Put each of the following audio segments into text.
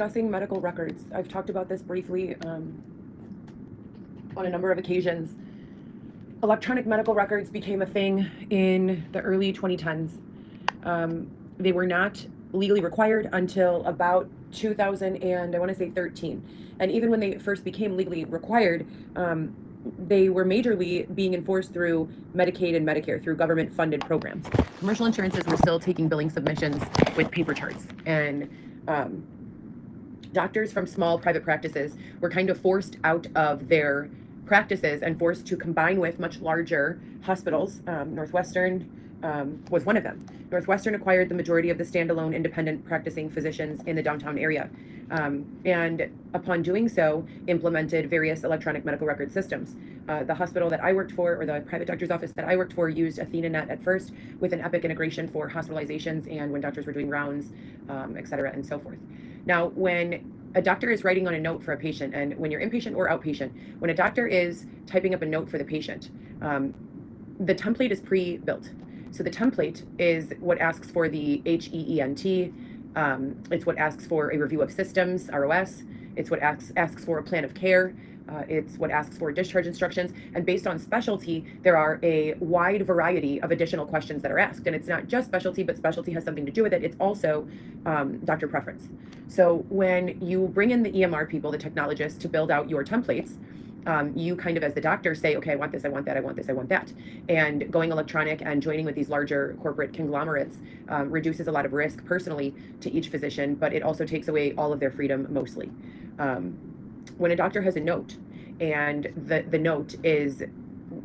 discussing medical records. I've talked about this briefly on a number of occasions. Electronic medical records became a thing in the early 2010s. They were not legally required until about 2013. And even when they first became legally required, they were majorly being enforced through Medicaid and Medicare, through government-funded programs. Commercial insurances were still taking billing submissions with paper charts, and doctors from small private practices were kind of forced out of their practices and forced to combine with much larger hospitals. Northwestern was one of them. Northwestern acquired the majority of the standalone independent practicing physicians in the downtown area. And upon doing so, implemented various electronic medical record systems. The hospital that I worked for, or the private doctor's office that I worked for, used AthenaNet at first with an Epic integration for hospitalizations and when doctors were doing rounds, et cetera, and so forth. Now, when a doctor is writing on a note for a patient, and when you're inpatient or outpatient, when a doctor is typing up a note for the patient, the template is pre-built. So the template is what asks for the HEENT. It's what asks for a review of systems, ROS. It's what asks for a plan of care. It's what asks for discharge instructions. And based on specialty, there are a wide variety of additional questions that are asked. And it's not just specialty, but specialty has something to do with it. It's also doctor preference. So when you bring in the EMR people, the technologists, to build out your templates, you kind of, as the doctor, say, okay, I want this, I want that, I want this, I want that. And going electronic and joining with these larger corporate conglomerates reduces a lot of risk personally to each physician, but it also takes away all of their freedom mostly. When a doctor has a note, and the note is,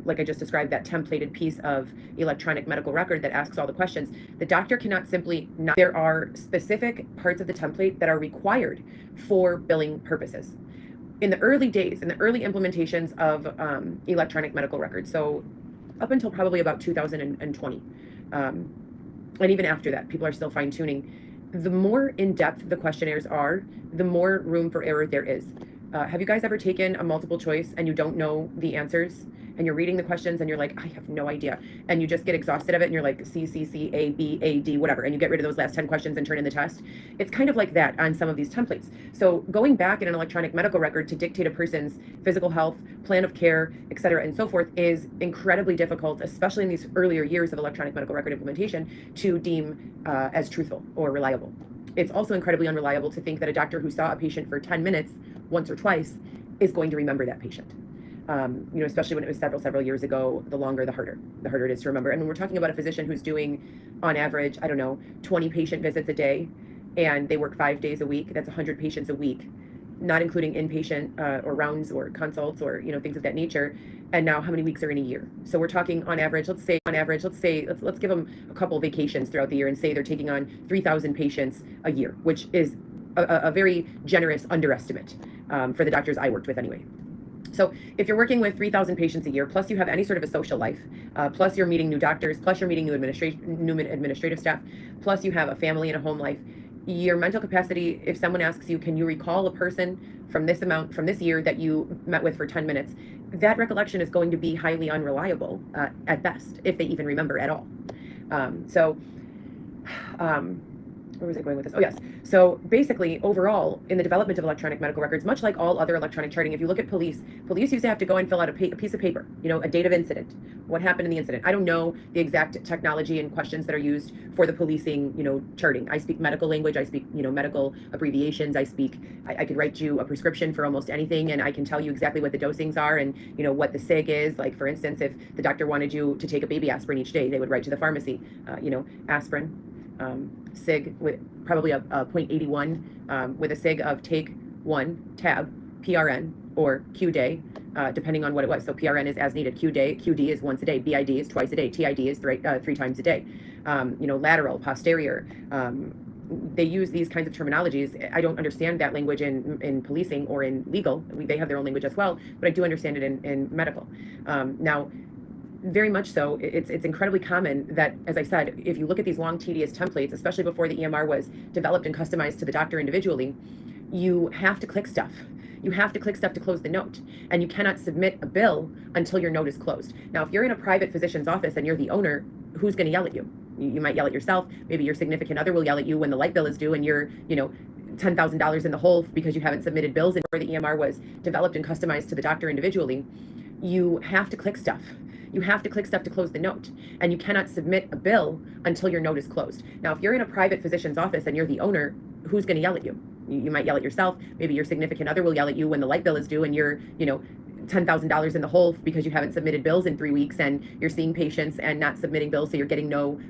like I just described, that templated piece of electronic medical record that asks all the questions, the doctor cannot simply not. There are specific parts of the template that are required for billing purposes. In the early days, in the early implementations of electronic medical records, so up until probably about 2020, and even after that, people are still fine-tuning. The more in-depth the questionnaires are, the more room for error there is. Have you guys ever taken a multiple choice and you don't know the answers, and you're reading the questions and you're like, I have no idea, and you just get exhausted of it and you're like C, C, C, A, B, A, D, whatever, and you get rid of those last 10 questions and turn in the test? It's kind of like that on some of these templates. So going back in an electronic medical record to dictate a person's physical health, plan of care, et cetera, and so forth is incredibly difficult, especially in these earlier years of electronic medical record implementation, to deem as truthful or reliable. It's also incredibly unreliable to think that a doctor who saw a patient for 10 minutes once or twice is going to remember that patient. Especially when it was several years ago, the longer, the harder it is to remember. And when we're talking about a physician who's doing, on average, 20 patient visits a day, and they work 5 days a week, that's 100 patients a week, not including inpatient or rounds or consults or, things of that nature. And now how many weeks are in a year? So we're talking on average, let's give them a couple vacations throughout the year and say they're taking on 3,000 patients a year, which is a very generous underestimate for the doctors I worked with anyway. So if you're working with 3,000 patients a year, plus you have any sort of a social life, plus you're meeting new doctors, plus you're meeting new administrative staff, plus you have a family and a home life, your mental capacity, if someone asks you, can you recall a person from this year that you met with for 10 minutes, that recollection is going to be highly unreliable at best, if they even remember at all. Where was I going with this? Oh, yes. So basically, overall, in the development of electronic medical records, much like all other electronic charting, if you look at police used to have to go and fill out a piece of paper, a date of incident, what happened in the incident. I don't know the exact technology and questions that are used for the policing, charting. I speak medical language. I speak, medical abbreviations. I could write you a prescription for almost anything, and I can tell you exactly what the dosings are and, what the SIG is. Like, for instance, if the doctor wanted you to take a baby aspirin each day, they would write to the pharmacy, aspirin. SIG with probably a 0.81 with a SIG of take 1 tab PRN or Q day, depending on what it was. So PRN is as needed, QD is once a day, BID is twice a day, TID is three times a day. Lateral, posterior. They use these kinds of terminologies. I don't understand that language in policing or in legal. They have their own language as well, but I do understand it in medical. Now, very much so, it's incredibly common that, as I said, if you look at these long, tedious templates, especially before the EMR was developed and customized to the doctor individually, you have to click stuff. You have to click stuff to close the note, and you cannot submit a bill until your note is closed. Now, if you're in a private physician's office and you're the owner, who's going to yell at you? You might yell at yourself. Maybe your significant other will yell at you when the light bill is due and you're, $10,000 in the hole because you haven't submitted bills and where the EMR was developed and customized to the doctor individually, you have to click stuff. You have to click stuff to close the note, and you cannot submit a bill until your note is closed. Now, if you're in a private physician's office and you're the owner, who's going to yell at you? You might yell at yourself. Maybe your significant other will yell at you when the light bill is due and you're, $10,000 in the hole because you haven't submitted bills in 3 weeks and you're seeing patients and not submitting bills, so you're getting no.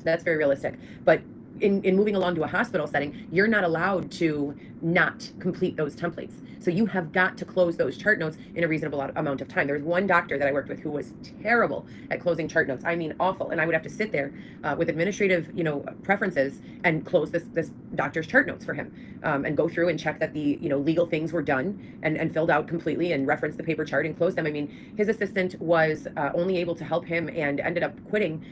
That's very realistic. But in moving along to a hospital setting, you're not allowed to not complete those templates. So you have got to close those chart notes in a reasonable amount of time. There was one doctor that I worked with who was terrible at closing chart notes. I mean, awful. And I would have to sit there with administrative, preferences and close this doctor's chart notes for him, and go through and check that the, legal things were done and filled out completely and reference the paper chart and close them. I mean, his assistant was only able to help him and ended up quitting.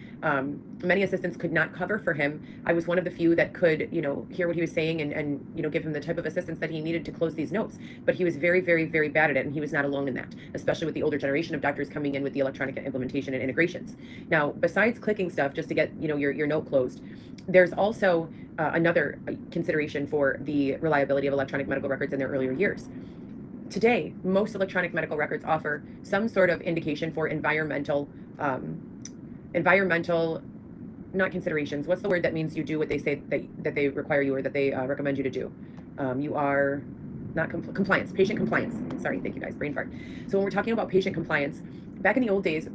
Many assistants could not cover for him. I was one of the few that could, hear what he was saying and give him the type of assistance that he needed to close these notes. But he was very, very, very bad at it, and he was not alone in that, especially with the older generation of doctors coming in with the electronic implementation and integrations. Now, besides clicking stuff just to get, your note closed, there's also another consideration for the reliability of electronic medical records in their earlier years. Today, most electronic medical records offer some sort of indication for environmental, not considerations. What's the word that means you do what they say that they require you or that they recommend you to do? You are not compliance, patient compliance. Sorry, thank you guys, brain fart. So when we're talking about patient compliance, back in the old days,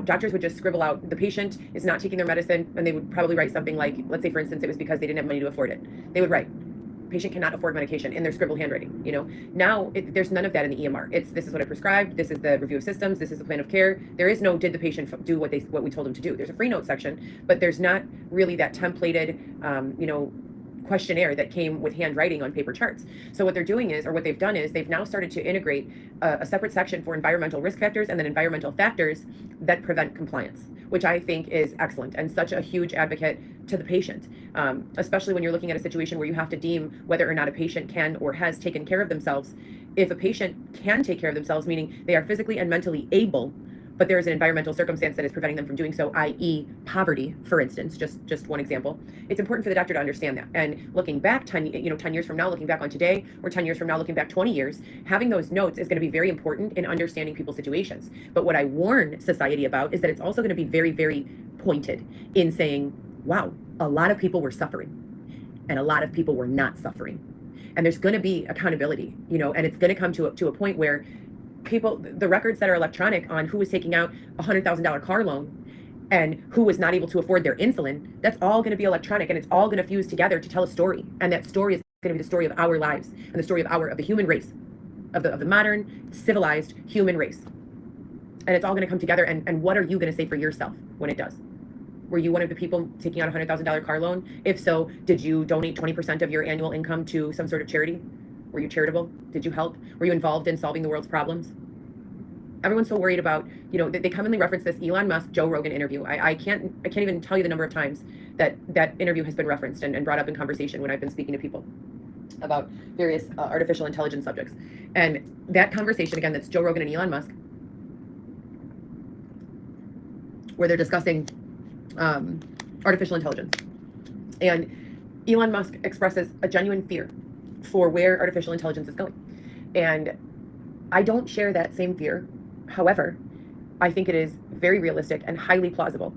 doctors would just scribble out the patient is not taking their medicine, and they would probably write something like, let's say for instance, it was because they didn't have money to afford it. They would write, patient cannot afford medication in their scribbled handwriting. Now there's none of that in the EMR. This is what I prescribed. This is the review of systems. This is the plan of care. There is no did the patient do what we told him to do. There's a free note section, but there's not really that templated, questionnaire that came with handwriting on paper charts. So what they're doing is, or what they've done is, they've now started to integrate a separate section for environmental risk factors and then environmental factors that prevent compliance, which I think is excellent and such a huge advocate to the patient, especially when you're looking at a situation where you have to deem whether or not a patient can or has taken care of themselves. If a patient can take care of themselves, meaning they are physically and mentally able, but there is an environmental circumstance that is preventing them from doing so, i.e. poverty, for instance, just one example. It's important for the doctor to understand that. And looking back 10 years from now, looking back on today, or 10 years from now, looking back 20 years, having those notes is going to be very important in understanding people's situations. But what I warn society about is that it's also going to be very, very pointed in saying, wow, a lot of people were suffering and a lot of people were not suffering. And there's going to be accountability, and it's going to come to a point where the records that are electronic on who was taking out a $100,000 car loan and who was not able to afford their insulin, that's all going to be electronic, and it's all going to fuse together to tell a story. And that story is going to be the story of our lives and the story of the human race, of the modern civilized human race. And it's all going to come together. And what are you going to say for yourself when it does? Were you one of the people taking out a $100,000 car loan? If so, did you donate 20% of your annual income to some sort of charity? Were you charitable? Did you help? Were you involved in solving the world's problems? Everyone's so worried about, they commonly reference this Elon Musk, Joe Rogan interview. I can't even tell you the number of times that interview has been referenced and brought up in conversation when I've been speaking to people about various artificial intelligence subjects. And that conversation, again, that's Joe Rogan and Elon Musk, where they're discussing artificial intelligence. And Elon Musk expresses a genuine fear for where artificial intelligence is going. And I don't share that same fear. However, I think it is very realistic and highly plausible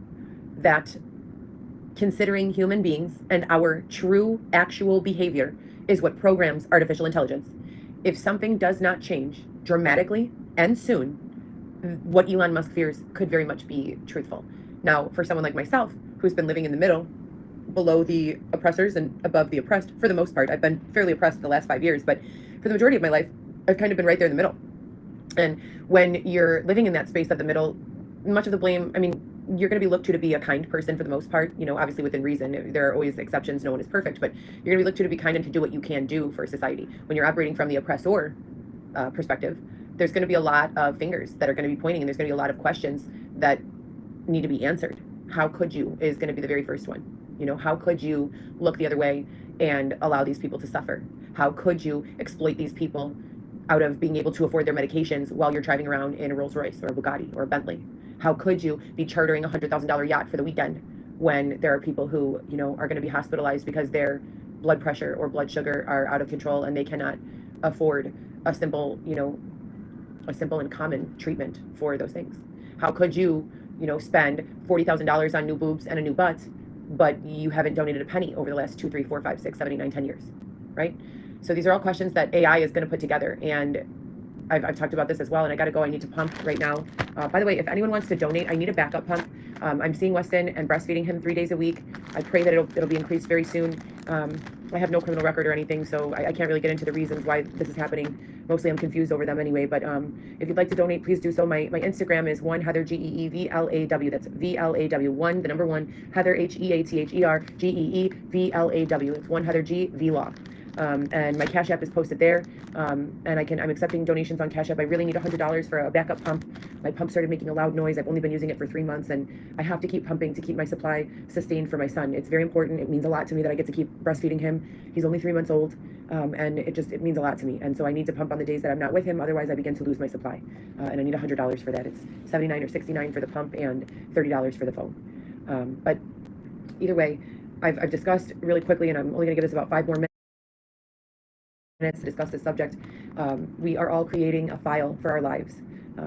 that considering human beings and our true actual behavior is what programs artificial intelligence. If something does not change dramatically and soon, what Elon Musk fears could very much be truthful. Now, for someone like myself, who's been living in the middle, below the oppressors and above the oppressed, for the most part, I've been fairly oppressed for the last 5 years, but for the majority of my life, I've kind of been right there in the middle. And when you're living in that space of the middle, much of the blame, you're going to be looked to be a kind person for the most part, obviously within reason. There are always exceptions. No one is perfect, but you're going to be looked to be kind and to do what you can do for society. When you're operating from the oppressor perspective, there's going to be a lot of fingers that are going to be pointing, and there's going to be a lot of questions that need to be answered. How could you is going to be the very first one. How could you look the other way and allow these people to suffer? How could you exploit these people out of being able to afford their medications while you're driving around in a Rolls Royce or a Bugatti or a Bentley? How could you be chartering $100,000 yacht for the weekend when there are people who, are going to be hospitalized because they're blood pressure or blood sugar are out of control and they cannot afford a simple, a simple and common treatment for those things. How could you, spend $40,000 on new boobs and a new butt, but you haven't donated a penny over the last 2, 3, 4, 5, 6, 7, 8, 9, 10 years, right? So these are all questions that AI is going to put together, and I've talked about this as well, and I got to go. I need to pump right now. By the way, if anyone wants to donate, I need a backup pump. I'm seeing Weston and breastfeeding him 3 days a week. I pray that it'll be increased very soon. I have no criminal record or anything, so I can't really get into the reasons why this is happening. Mostly I'm confused over them anyway, but if you'd like to donate, please do so. My Instagram is 1Heather, GEEVLAW. That's VLAW, 1, the number 1, Heather, HEATHER, GEEVLAW. It's 1Heather G, VLAW. And my Cash App is posted there, and I'm accepting donations on Cash App. I really need $100 for a backup pump. My pump started making a loud noise. I've only been using it for 3 months, and I have to keep pumping to keep my supply sustained for my son. It's very important. It means a lot to me that I get to keep breastfeeding him. He's only 3 months old, and it means a lot to me. And so I need to pump on the days that I'm not with him. Otherwise, I begin to lose my supply, and I need $100 for that. It's $79 or $69 for the pump and $30 for the phone. But either way, I've discussed really quickly, and I'm only going to give this about 5 more minutes to discuss this subject. We are all creating a file for our lives.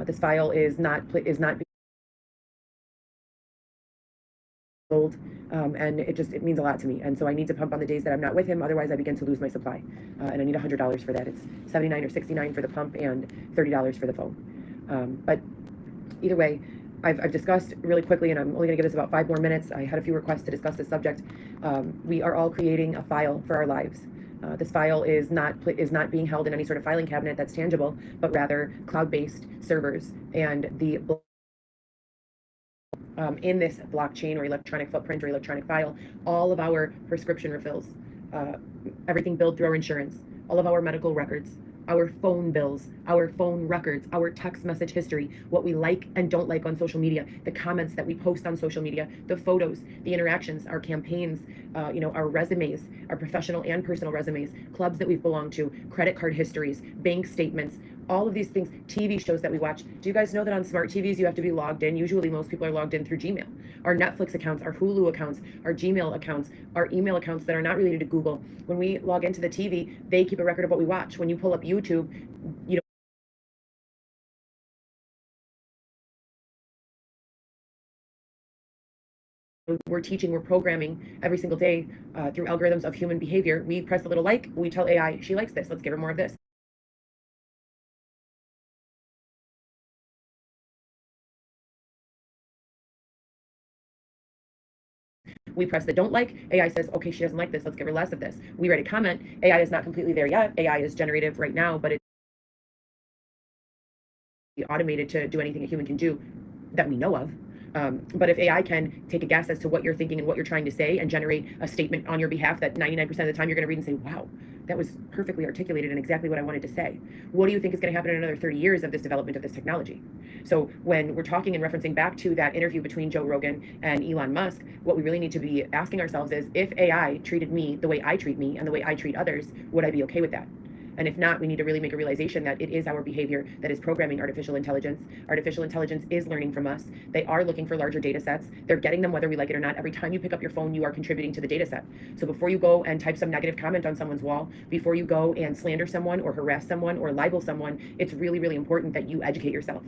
This file is not being sold, and it means a lot to me. And so I need to pump on the days that I'm not with him. Otherwise, I begin to lose my supply, and I need $100 for that. It's $79 or $69 for the pump and $30 for the phone. But either way, I've discussed really quickly, and I'm only going to give this about 5 more minutes. I had a few requests to discuss this subject. We are all creating a file for our lives. This file is not being held in any sort of filing cabinet that's tangible, but rather cloud-based servers. And the in this blockchain or electronic footprint or electronic file, all of our prescription refills, everything billed through our insurance, all of our medical records, our phone bills, our phone records, our text message history, what we like and don't like on social media, the comments that we post on social media, the photos, the interactions, our campaigns, our resumes, our professional and personal resumes, clubs that we've belonged to, credit card histories, bank statements, all of these things, TV shows that we watch. Do you guys know that on smart TVs you have to be logged in? Usually most people are logged in through Gmail. Our Netflix accounts, our Hulu accounts, our Gmail accounts, our email accounts that are not related to Google. When we log into the TV, they keep a record of what we watch. When you pull up YouTube, we're programming every single day through algorithms of human behavior. We press a little like, we tell AI, she likes this, let's give her more of this. We press the don't like, AI says, okay, she doesn't like this, let's give her less of this. We write a comment, AI is not completely there yet. AI is generative right now, but it's automated to do anything a human can do that we know of. But if AI can take a guess as to what you're thinking and what you're trying to say and generate a statement on your behalf that 99% of the time you're going to read and say, wow, that was perfectly articulated and exactly what I wanted to say. What do you think is going to happen in another 30 years of this development of this technology? So when we're talking and referencing back to that interview between Joe Rogan and Elon Musk, what we really need to be asking ourselves is, if AI treated me the way I treat me and the way I treat others, would I be okay with that? And if not, we need to really make a realization that it is our behavior that is programming artificial intelligence. Artificial intelligence is learning from us. They are looking for larger data sets. They're getting them whether we like it or not. Every time you pick up your phone, you are contributing to the data set. So before you go and type some negative comment on someone's wall, before you go and slander someone or harass someone or libel someone, it's really, really important that you educate yourself.